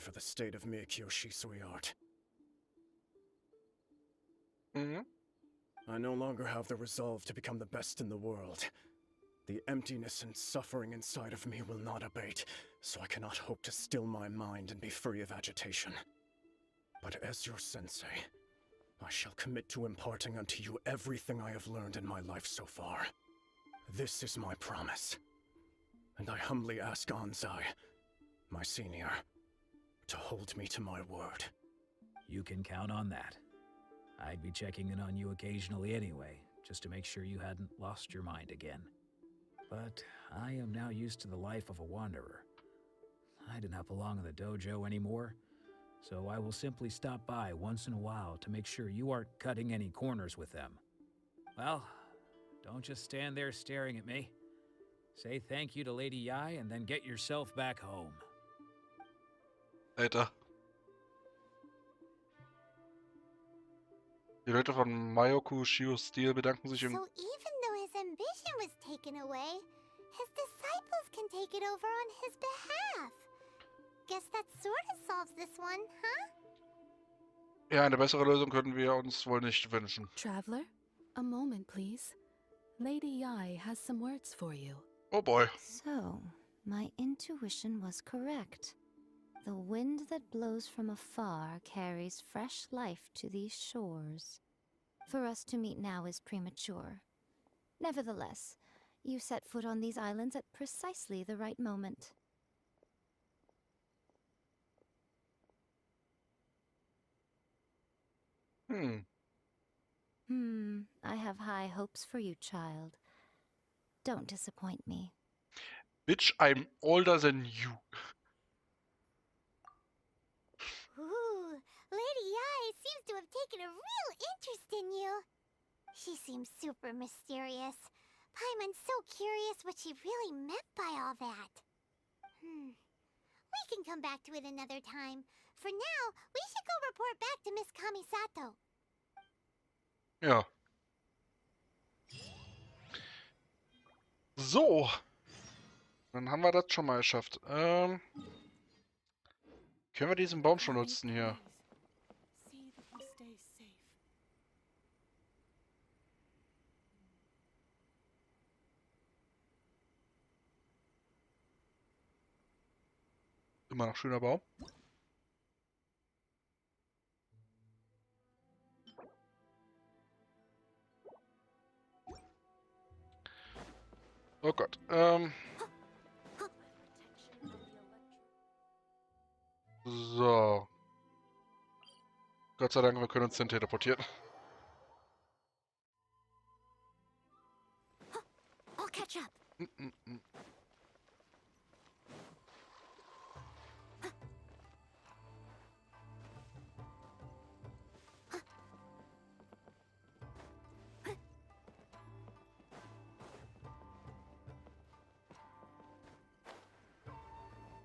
for the state of me, Kyoshi, sweetheart. I no longer have the resolve to become the best in the world. The emptiness and suffering inside of me will not abate, so I cannot hope to still my mind and be free of agitation. But as your sensei, I shall commit to imparting unto you everything I have learned in my life so far. This is my promise. And I humbly ask Anzai, my senior, to hold me to my word. You can count on that. I'd be checking in on you occasionally anyway, just to make sure you hadn't lost your mind again. But I am now used to the life of a wanderer. I do not belong in the dojo anymore, so I will simply stop by once in a while to make sure you aren't cutting any corners with them. Well, don't just stand there staring at me. Say thank you to Lady Yai and then get yourself back home. Alter. Die Leute von Mayoku Shio Steel bedanken sich im... So even though his ambition was taken away, his disciples can take it over on his behalf. Guess that sort of solves this one, huh? Ja, eine bessere Lösung können wir uns wohl nicht wünschen. Traveler, a moment, please. Lady Yai has some words for you. Oh boy. So, my intuition was correct. The wind that blows from afar carries fresh life to these shores. For us to meet now is premature. Nevertheless, you set foot on these islands at precisely the right moment. I have high hopes for you, child. Don't disappoint me. Bitch, I'm older than you. Ooh, Lady Yai seems to have taken a real interest in you. She seems super mysterious. Paimon's so curious what she really meant by all that. We can come back to it another time. For now, we should go report back to Miss Kamisato. Ja. So. Dann haben wir das schon mal geschafft. Können wir diesen Baum schon nutzen hier? Immer noch schöner Baum. Oh Gott. So. Gott sei Dank, wir können uns dann teleportieren. I'll catch up.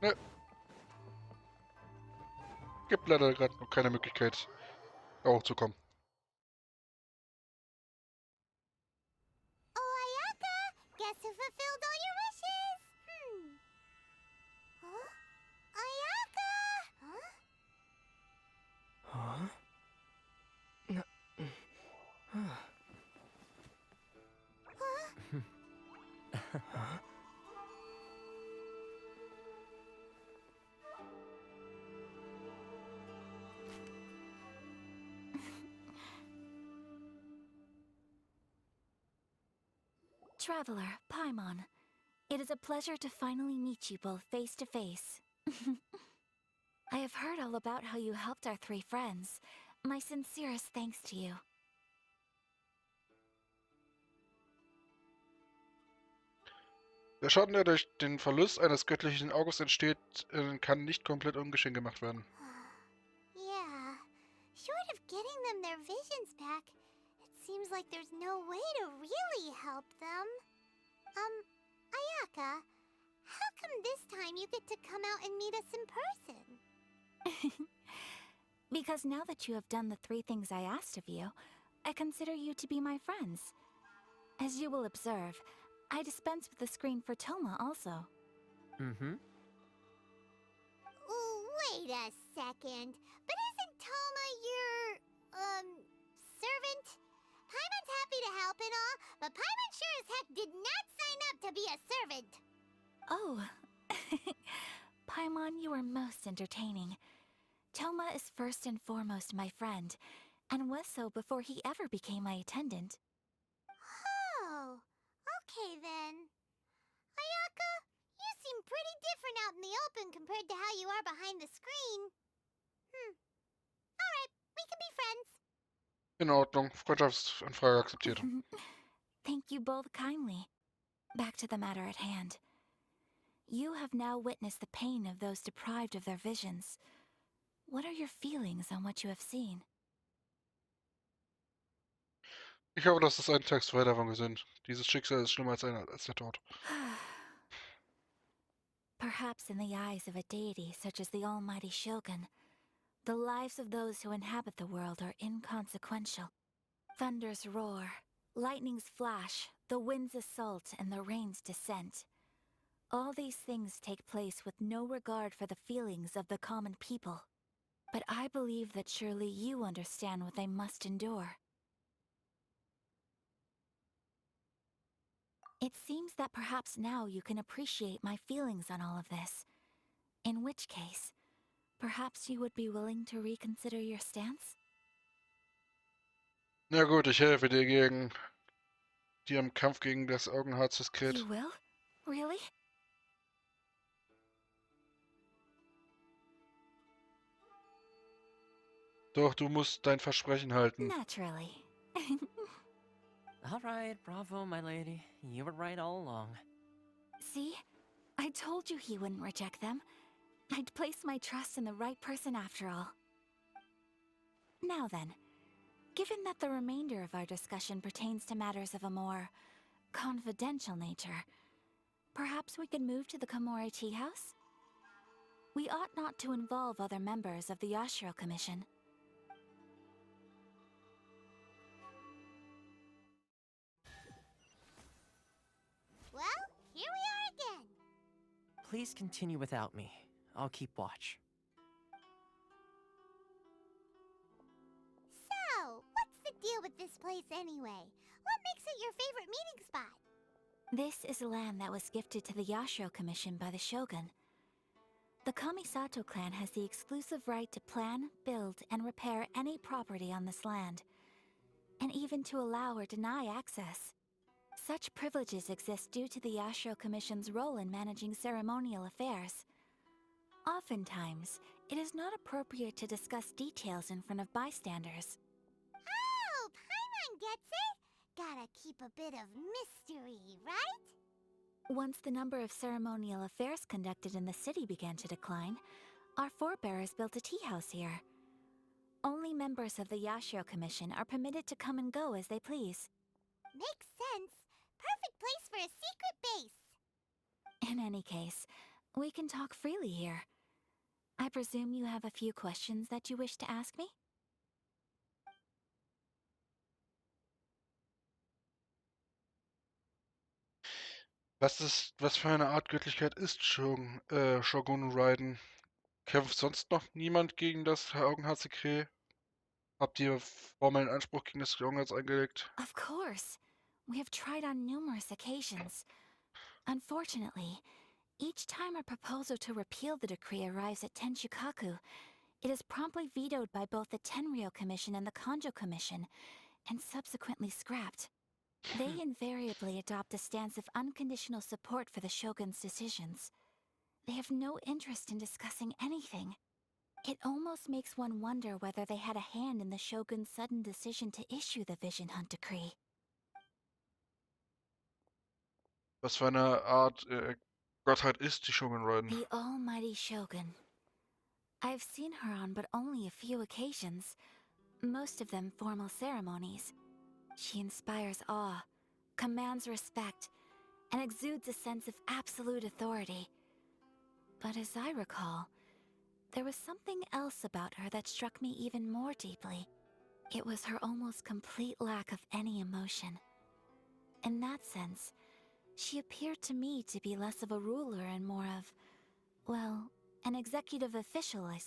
Ne. Gibt leider gerade noch keine Möglichkeit, da hochzukommen. Oh, Ayaka! Guess who fulfilled all your wishes? Huh? Ayaka! Huh? Traveler, Paimon, it is a pleasure to finally meet you both face to face. I have heard all about how you helped our three friends. My sincerest thanks to you. Der Schaden, der durch den Verlust eines göttlichen Auges entsteht, kann nicht komplett ungeschehen gemacht werden. Yeah. Short of getting them their visions back, it seems like there's no way to really help them. Ayaka, how come this time you get to come out and meet us in person? Because now that you have done the three things I asked of you, I consider you to be my friends. As you will observe, I dispense with the screen for Toma also. Wait a a second. But isn't Toma your, servant? Paimon's happy to help and all, but Paimon sure as heck did not sign up to be a servant. Oh. Paimon, you are most entertaining. Toma is first and foremost my friend, and was so before he ever became my attendant. Oh, okay then. Ayaka, you seem pretty different out in the open compared to how you are behind the screen. Alright, we can be friends. In Ordnung. Freundschaftsanfrage akzeptiert. Thank you both kindly. Back to the matter at hand. You have now witnessed the pain of those deprived of their visions. What are your feelings on what you have seen? Ich hoffe, das ist ein Text weiter davon gesund. Dieses Schicksal ist schlimmer als der Tod. Perhaps in the eyes of a deity such as the almighty Shogun, the lives of those who inhabit the world are inconsequential. Thunders roar, lightnings flash, the winds assault, and the rains descent. All these things take place with no regard for the feelings of the common people. But I believe that surely you understand what they must endure. It seems that perhaps now you can appreciate my feelings on all of this. In which case, perhaps you would be willing to reconsider your stance? Na gut, ich helfe dir gegen dir im Kampf gegen das Augenharz-Diskret. You will? Really? Doch, du musst dein Versprechen halten. Naturally. All right, bravo, my lady. You were right all along. See? I told you he wouldn't reject them. I'd placed my trust in the right person after all. Now then, given that the remainder of our discussion pertains to matters of a more confidential nature, perhaps we could move to the Komori Tea House? We ought not to involve other members of the Yashiro Commission. Well, here we are again. Please continue without me. I'll keep watch. So, what's the deal with this place anyway? What makes it your favorite meeting spot? This is land that was gifted to the Yashiro Commission by the Shogun. The Kamisato clan has the exclusive right to plan, build, and repair any property on this land, and even to allow or deny access. Such privileges exist due to the Yashiro Commission's role in managing ceremonial affairs. Oftentimes, it is not appropriate to discuss details in front of bystanders. Oh, Paimon gets it. Gotta keep a bit of mystery, right? Once the number of ceremonial affairs conducted in the city began to decline, our forebears built a tea house here. Only members of the Yashiro Commission are permitted to come and go as they please. Makes sense. Perfect place for a secret base. In any case, we can talk freely here. I presume you have a few questions that you wish to ask me? Was für eine Art Göttlichkeit ist Shogun Raiden? Kämpft sonst noch niemand gegen das Augenharz-Sekret? Habt ihr formellen Anspruch gegen das Augenharz eingelegt? Of course. We have tried on numerous occasions. Unfortunately, each time a proposal to repeal the decree arrives at Tenshukaku, it is promptly vetoed by both the Tenryo Commission and the Kanjo Commission, and subsequently scrapped. They invariably adopt a stance of unconditional support for the Shogun's decisions. They have no interest in discussing anything. It almost makes one wonder whether they had a hand in the Shogun's sudden decision to issue the Vision Hunt Decree. Was für eine Art Gottheit ist die Shogun Raiden? The almighty Shogun. I've seen her on but only a few occasions, most of them formal ceremonies. She inspires awe, commands respect, and exudes a sense of absolute authority. But as I recall, there was something else about her that struck me even more deeply. It was her almost complete lack of any emotion. In that sense, she appeared to me to be less of a ruler and more of, well, an executive official, I suppose.